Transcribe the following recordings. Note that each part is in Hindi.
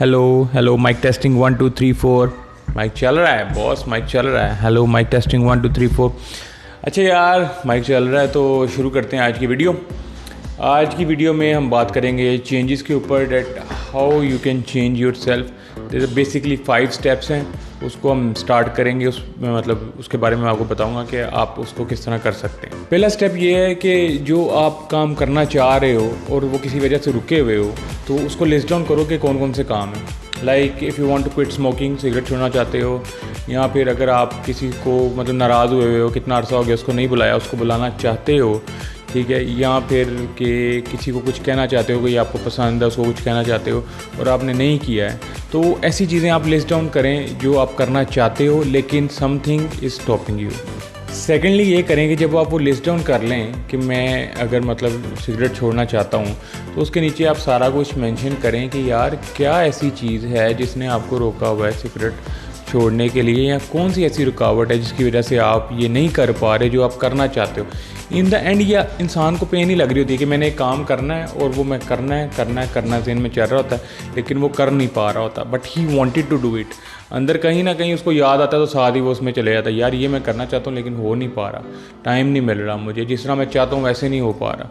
Hello hello mike testing 1 2 3 4। Mike चल रहा है बॉस, माइक चल रहा है। Hello mike testing 1 2 3 4। अच्छा यार, माइक चल रहा है तो शुरू करते हैं आज की वीडियो। आज की वीडियो में हम बात करेंगे चेंजेस के ऊपर, that how you can change yourself. Basically 5 steps हैं, उसको हम स्टार्ट करेंगे। मतलब उसके बारे में आपको बताऊंगा कि आप उसको किस तरह कर सकते हैं। पहला स्टेप ये है कि जो आप काम करना चाह रहे हो और वो किसी वजह से रुके हुए हो, तो उसको लिस्ट डाउन करो कि कौन कौन से काम हैं। Like if you want to quit smoking, cigarette छोड़ना चाहते हो, या फिर अगर आप किसी को मतलब नाराज़ हुए हो, कितना अर्सा हो गया उसको नहीं बुलाया, उसको बुलाना चाहते हो, ठीक है, या फिर कि किसी को कुछ कहना चाहते हो, कोई आपको पसंद है उसको कुछ कहना चाहते हो और आपने नहीं किया है, तो ऐसी चीज़ें आप लिस्ट डाउन करें जो आप करना चाहते हो लेकिन something is stopping you. Secondly ये करें कि जब आप वो लिस्ट डाउन कर लें कि मैं अगर मतलब सिगरेट छोड़ना चाहता हूँ, तो उसके नीचे आप सारा कुछ मेंशन करें कि यार क्या ऐसी चीज़ है जिसने आपको रोका हुआ है सिगरेट छोड़ने के लिए, या कौन सी ऐसी रुकावट है जिसकी वजह से आप ये नहीं कर पा रहे जो आप करना चाहते हो। इन द एंड या इंसान को पेन ही लग रही होती है कि मैंने एक काम करना है और वो मैं करना ज़हन में चल रहा होता है लेकिन वो कर नहीं पा रहा होता, but he wanted to do it. अंदर कहीं ना कहीं उसको याद आता है तो साथ ही वो उसमें चले जाता है, यार ये मैं करना चाहता हूँ लेकिन हो नहीं पा रहा, टाइम नहीं मिल रहा मुझे, जिस तरह मैं चाहता हूँ वैसे नहीं हो पा रहा।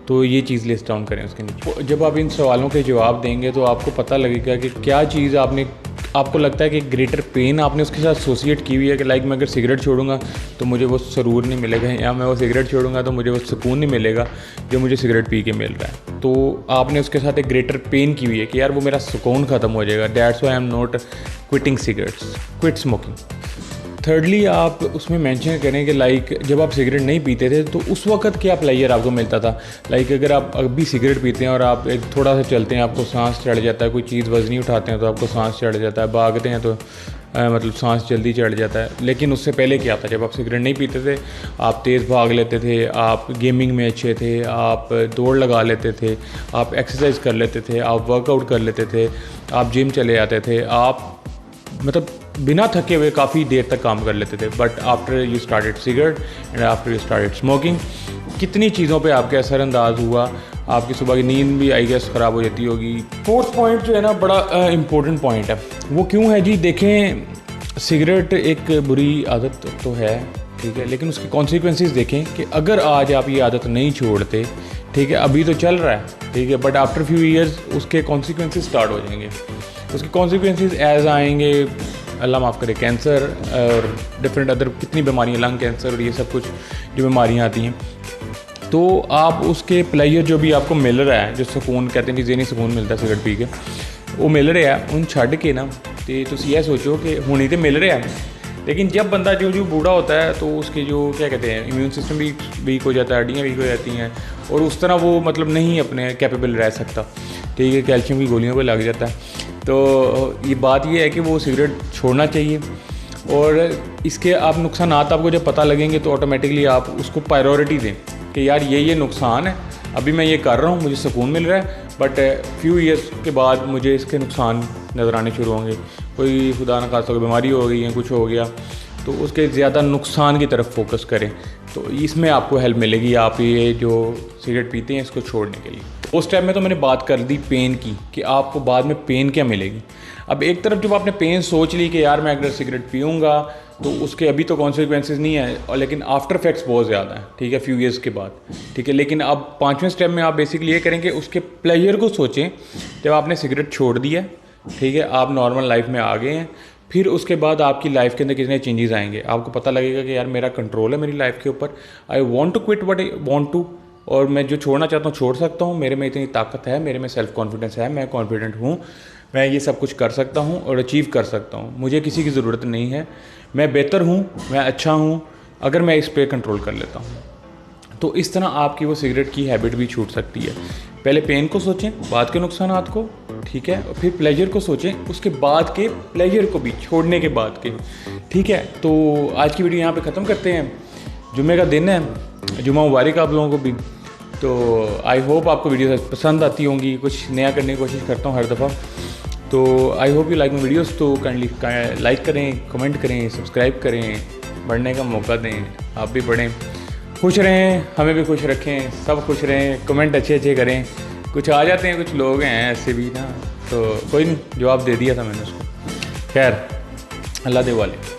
तो ये चीज़ लिस्ट डाउन करें उसके नीचे। जब आप इन सवालों के जवाब देंगे तो आपको पता लगेगा कि क्या चीज़ आपको लगता है कि ग्रेटर पेन आपने उसके साथ एसोसिएट की हुई है कि लाइक मैं अगर सिगरेट छोड़ूंगा तो मुझे वो सरूर नहीं मिलेगा, या मैं वो सिगरेट छोड़ूंगा तो मुझे वो सुकून नहीं मिलेगा जो मुझे सिगरेट पी के मिल रहा है। तो आपने उसके साथ एक ग्रेटर पेन की हुई है कि यार वो मेरा सुकून ख़त्म हो जाएगा, that's why I am not quitting cigarettes, quit smoking. Thirdly आप उसमें मेंशन करें कि लाइक जब आप सिगरेट नहीं पीते थे तो उस वक्त क्या प्लेजर आपको मिलता था। लाइक अगर आप अभी सिगरेट पीते हैं और आप एक थोड़ा सा चलते हैं आपको सांस चढ़ जाता है, कोई चीज़ वज़नी उठाते हैं तो आपको सांस चढ़ जाता है, भागते हैं तो मतलब सांस जल्दी चढ़ जाता है। लेकिन उससे पहले क्या था, जब आप सिगरेट नहीं पीते थे आप तेज़ भाग लेते थे, आप गेमिंग में अच्छे थे, आप दौड़ लगा लेते थे, आप एक्सरसाइज कर लेते थे, आप वर्कआउट कर लेते थे, आप जिम चले जाते थे, आप मतलब बिना थके हुए काफ़ी देर तक काम कर लेते थे। But after you started cigarette and after you started smoking, कितनी चीज़ों पे आपके असरअंदाज हुआ, आपकी सुबह की नींद भी आई गेस ख़राब हो जाती होगी। फोर्थ पॉइंट जो है ना बड़ा इम्पोर्टेंट पॉइंट है, वो क्यों है जी? देखें, सिगरेट एक बुरी आदत तो है, ठीक है, लेकिन उसके कॉन्सिक्वेंसेस देखें कि अगर आज आप ये आदत नहीं छोड़ते, ठीक है, अभी तो चल रहा है, ठीक है, बट आफ्टर फ्यू ईयर्स उसके कॉन्सिक्वेंसेस स्टार्ट हो जाएंगे। उसके कॉन्सिक्वेंसेस एज आएंगे, अल्लाह माफ़ करे, कैंसर और डिफरेंट अदर कितनी बीमारियाँ, लंग कैंसर और ये सब कुछ जो बीमारियाँ आती हैं। तो आप उसके प्लेजर जो भी आपको मिल रहा है, जो सुकून कहते हैं कि ज़हनी सुकून मिलता है सिगरेट पी के, वो मिल रहा है, उन छड़ के ना तो तुम यह सोचो कि हुणी तो मिल रहा है, लेकिन जब बंदा जो बूढ़ा होता है तो उसके जो क्या कहते हैं इम्यून सिस्टम भी वीक हो जाता है, हड्डियाँ वीक हो जाती हैं और उस तरह वो मतलब नहीं अपने कैपेबल रह सकता, ठीक है, कैल्शियम की गोलियों पर लग जाता है। तो ये बात ये है कि वो सिगरेट छोड़ना चाहिए, और इसके आप नुकसानात आपको जब पता लगेंगे तो ऑटोमेटिकली आप उसको प्रायोरिटी दें कि यार ये नुकसान है, अभी मैं ये कर रहा हूँ, मुझे सुकून मिल रहा है, बट फ्यू ईयर्स के बाद मुझे इसके नुकसान नज़र आने शुरू होंगे, कोई खुदा न खासा कोई बीमारी हो गई है, कुछ हो गया, तो उसके ज़्यादा नुकसान की तरफ फोकस करें। तो इसमें आपको हेल्प मिलेगी, आप ये जो सिगरेट पीते हैं इसको छोड़ने के लिए। उस टाइम में तो मैंने बात कर दी पेन की कि आपको बाद में पेन क्या मिलेगी। अब एक तरफ जब आपने पेन सोच ली कि यार मैं अगर सिगरेट पीऊँगा तो उसके अभी तो कॉन्सिक्वेंसेस नहीं है, और लेकिन आफ्टर इफेक्ट्स बहुत ज़्यादा है, ठीक है, फ्यू ईयर्स के बाद, ठीक है। लेकिन अब 5वें स्टेप में आप बेसिकली ये करेंगे, उसके प्लेजर को सोचें। जब आपने सिगरेट छोड़ दिया, ठीक है, आप नॉर्मल लाइफ में आ गए हैं, फिर उसके बाद आपकी लाइफ के अंदर कितने चेंजेस आएंगे, आपको पता लगेगा कि यार मेरा कंट्रोल है मेरी लाइफ के ऊपर, I want to quit what I want to, और मैं जो छोड़ना चाहता हूँ छोड़ सकता हूँ, मेरे में इतनी ताकत है, मेरे में सेल्फ कॉन्फिडेंस है, मैं कॉन्फिडेंट हूँ, मैं ये सब कुछ कर सकता हूँ और अचीव कर सकता हूँ, मुझे किसी की ज़रूरत नहीं है, मैं बेहतर हूँ, मैं अच्छा हूँ अगर मैं इस पर कंट्रोल कर लेता हूँ। तो इस तरह आपकी वो सिगरेट की हैबिट भी छूट सकती है। पहले पेन को सोचें, बाद के नुकसानात को, ठीक है, और फिर प्लेजर को सोचें, उसके बाद के प्लेजर को भी, छोड़ने के बाद के, ठीक है। तो आज की वीडियो यहाँ पे ख़त्म करते हैं। जुम्मे का दिन है, जुम्मा मुबारक आप लोगों को भी। तो आई होप आपको वीडियो पसंद आती होंगी, कुछ नया करने की कोशिश करता हूँ हर दफ़ा। तो I hope you like my videos. तो काइंडली लाइक करें, कमेंट करें, सब्सक्राइब करें, बढ़ने का मौका दें, आप भी बढ़ें, खुश रहें, हमें भी खुश रखें, सब खुश रहें, कमेंट अच्छे अच्छे करें। कुछ आ जाते हैं कुछ लोग हैं ऐसे भी ना, तो कोई नहीं, जवाब दे दिया था मैंने उसको। खैर, अल्लाह दे वाले।